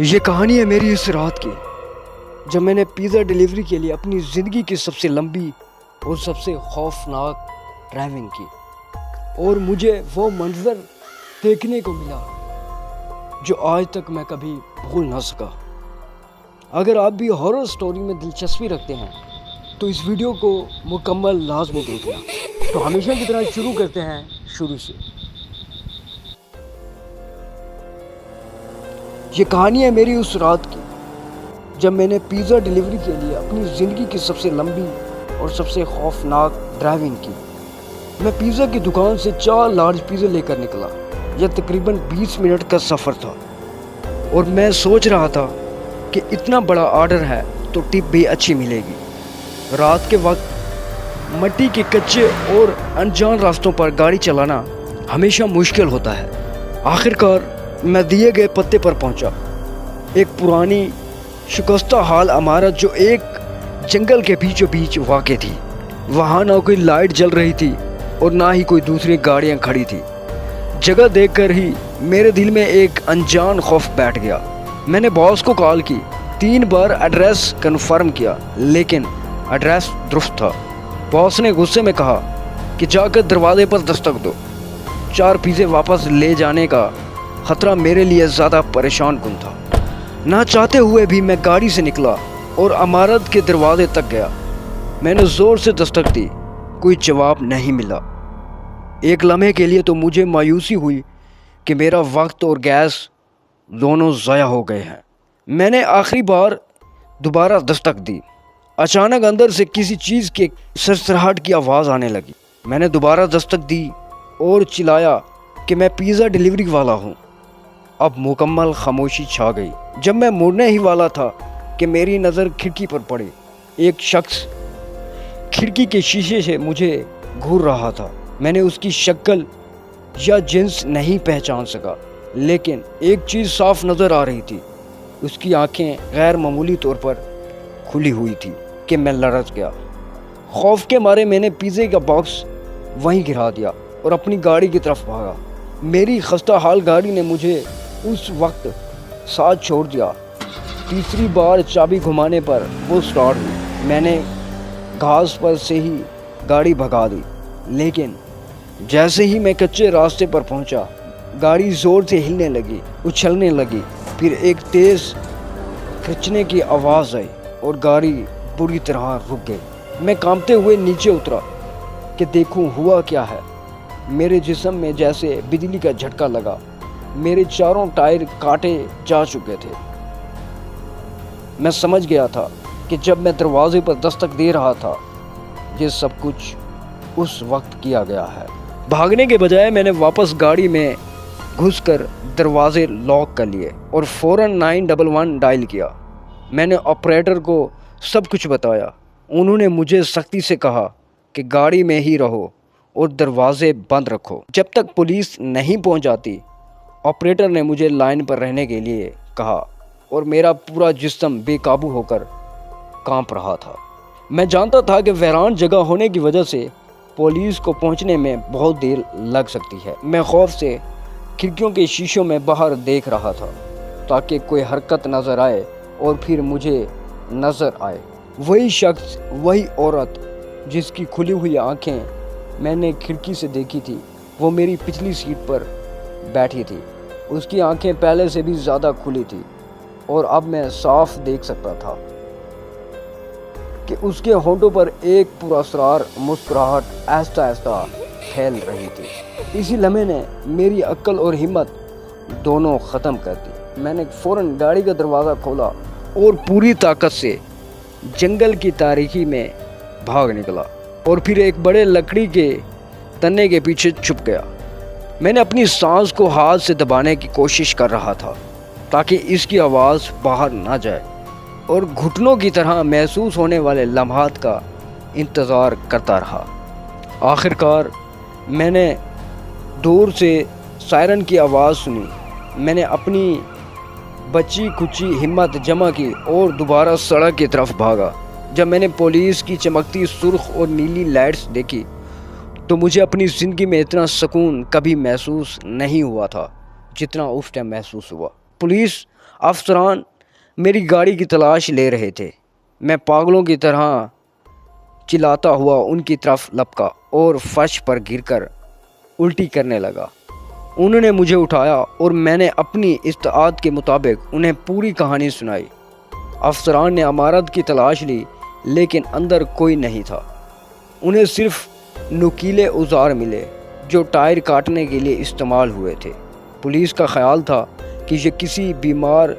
یہ کہانی ہے میری اس رات کی جب میں نے پیزا ڈیلیوری کے لیے اپنی زندگی کی سب سے لمبی اور سب سے خوفناک ڈرائیونگ کی، اور مجھے وہ منظر دیکھنے کو ملا جو آج تک میں کبھی بھول نہ سکا۔ اگر آپ بھی ہارر سٹوری میں دلچسپی رکھتے ہیں تو اس ویڈیو کو مکمل لازمی دیکھنا۔ تو ہمیشہ کی طرح شروع کرتے ہیں شروع سے۔ یہ کہانی ہے میری اس رات کی جب میں نے پیزا ڈیلیوری کے لیے اپنی زندگی کی سب سے لمبی اور سب سے خوفناک ڈرائیونگ کی۔ میں پیزا کی دکان سے 4 لارج پیزے لے کر نکلا۔ یہ تقریباً 20 منٹ کا سفر تھا اور میں سوچ رہا تھا کہ اتنا بڑا آرڈر ہے تو ٹپ بھی اچھی ملے گی۔ رات کے وقت مٹی کے کچے اور انجان راستوں پر گاڑی چلانا ہمیشہ مشکل ہوتا ہے۔ آخرکار میں دیے گئے پتے پر پہنچا، ایک پرانی شکستہ حال عمارت جو ایک جنگل کے بیچوں بیچ واقع تھی۔ وہاں نہ کوئی لائٹ جل رہی تھی اور نہ ہی کوئی دوسری گاڑیاں کھڑی تھی۔ جگہ دیکھ کر ہی میرے دل میں ایک انجان خوف بیٹھ گیا۔ میں نے باس کو کال کی، 3 بار ایڈریس کنفرم کیا لیکن ایڈریس درست تھا۔ باس نے غصے میں کہا کہ جا کر دروازے پر دستک دو۔ 4 پیزے واپس لے جانے کا خطرہ میرے لیے زیادہ پریشان کن تھا۔ نہ چاہتے ہوئے بھی میں گاڑی سے نکلا اور عمارت کے دروازے تک گیا۔ میں نے زور سے دستک دی، کوئی جواب نہیں ملا۔ ایک لمحے کے لیے تو مجھے مایوسی ہوئی کہ میرا وقت اور گیس دونوں ضائع ہو گئے ہیں۔ میں نے آخری بار دوبارہ دستک دی۔ اچانک اندر سے کسی چیز کے سرسراہٹ کی آواز آنے لگی۔ میں نے دوبارہ دستک دی اور چلایا کہ میں پیزا ڈیلیوری والا ہوں۔ اب مکمل خاموشی چھا گئی۔ جب میں مڑنے ہی والا تھا کہ میری نظر کھڑکی پر پڑی۔ ایک شخص کھڑکی کے شیشے سے مجھے گھور رہا تھا۔ میں نے اس کی شکل یا جنس نہیں پہچان سکا لیکن ایک چیز صاف نظر آ رہی تھی، اس کی آنکھیں غیر معمولی طور پر کھلی ہوئی تھی کہ میں لرز گیا۔ خوف کے مارے میں نے پیزے کا باکس وہیں گرا دیا اور اپنی گاڑی کی طرف بھاگا۔ میری خستہ حال گاڑی نے مجھے اس وقت ساتھ چھوڑ دیا۔ تیسری بار چابی گھمانے پر وہ سٹارٹ ہوئی۔ میں نے گھاس پر سے ہی گاڑی بھگا دی لیکن جیسے ہی میں کچے راستے پر پہنچا، گاڑی زور سے ہلنے لگی، اچھلنے لگی۔ پھر ایک تیز کھچنے کی آواز آئی اور گاڑی بری طرح رک گئی۔ میں کانپتے ہوئے نیچے اترا کہ دیکھوں ہوا کیا ہے۔ میرے جسم میں جیسے بجلی کا جھٹکا لگا۔ میرے چاروں ٹائر کاٹے جا چکے تھے۔ میں سمجھ گیا تھا کہ جب میں دروازے پر دستک دے رہا تھا، یہ سب کچھ اس وقت کیا گیا ہے۔ بھاگنے کے بجائے میں نے واپس گاڑی میں گھس کر دروازے لاک کر لیے اور فوراً 911 ڈائل کیا۔ میں نے آپریٹر کو سب کچھ بتایا۔ انہوں نے مجھے سختی سے کہا کہ گاڑی میں ہی رہو اور دروازے بند رکھو جب تک پولیس نہیں پہنچ جاتی۔ آپریٹر نے مجھے لائن پر رہنے کے لیے کہا اور میرا پورا جسم بے قابو ہو کر کانپ رہا تھا۔ میں جانتا تھا کہ ویران جگہ ہونے کی وجہ سے پولیس کو پہنچنے میں بہت دیر لگ سکتی ہے۔ میں خوف سے کھڑکیوں کے شیشوں میں باہر دیکھ رہا تھا تاکہ کوئی حرکت نظر آئے اور پھر مجھے نظر آئے۔ وہی شخص، وہی عورت جس کی کھلی ہوئی آنکھیں میں نے کھڑکی سے دیکھی تھی، وہ میری پچھلی سیٹ پر بیٹھی تھی۔ اس کی آنکھیں پہلے سے بھی زیادہ کھلی تھی اور اب میں صاف دیکھ سکتا تھا کہ اس کے ہونٹوں پر ایک پراسرار مسکراہٹ آہستہ آہستہ پھیل رہی تھی۔ اسی لمحے نے میری عقل اور ہمت دونوں ختم کر دی۔ میں نے فوراً گاڑی کا دروازہ کھولا اور پوری طاقت سے جنگل کی تاریکی میں بھاگ نکلا اور پھر ایک بڑے لکڑی کے تنے کے پیچھے چھپ گیا۔ میں نے اپنی سانس کو ہاتھ سے دبانے کی کوشش کر رہا تھا تاکہ اس کی آواز باہر نہ جائے اور گھٹنوں کی طرح محسوس ہونے والے لمحات کا انتظار کرتا رہا۔ آخرکار میں نے دور سے سائرن کی آواز سنی۔ میں نے اپنی بچی کچی ہمت جمع کی اور دوبارہ سڑک کی طرف بھاگا۔ جب میں نے پولیس کی چمکتی سرخ اور نیلی لائٹس دیکھی تو مجھے اپنی زندگی میں اتنا سکون کبھی محسوس نہیں ہوا تھا جتنا اس ٹائم محسوس ہوا۔ پولیس افسران میری گاڑی کی تلاش لے رہے تھے۔ میں پاگلوں کی طرح چلاتا ہوا ان کی طرف لپکا اور فرش پر گر کر الٹی کرنے لگا۔ انہوں نے مجھے اٹھایا اور میں نے اپنی استطاعت کے مطابق انہیں پوری کہانی سنائی۔ افسران نے عمارت کی تلاش لی لیکن اندر کوئی نہیں تھا۔ انہیں صرف نوکیلے اوزار ملے جو ٹائر کاٹنے کے لیے استعمال ہوئے تھے۔ پولیس کا خیال تھا کہ یہ کسی بیمار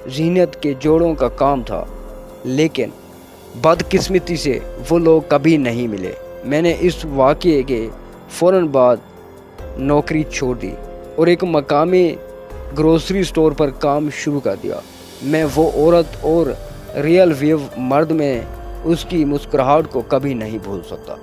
ذہنیت کے جوڑوں کا کام تھا، لیکن بدقسمتی سے وہ لوگ کبھی نہیں ملے۔ میں نے اس واقعے کے فوراً بعد نوکری چھوڑ دی اور ایک مقامی گروسری سٹور پر کام شروع کر دیا۔ میں وہ عورت اور ریئل ویو مرد میں اس کی مسکراہٹ کو کبھی نہیں بھول سکتا۔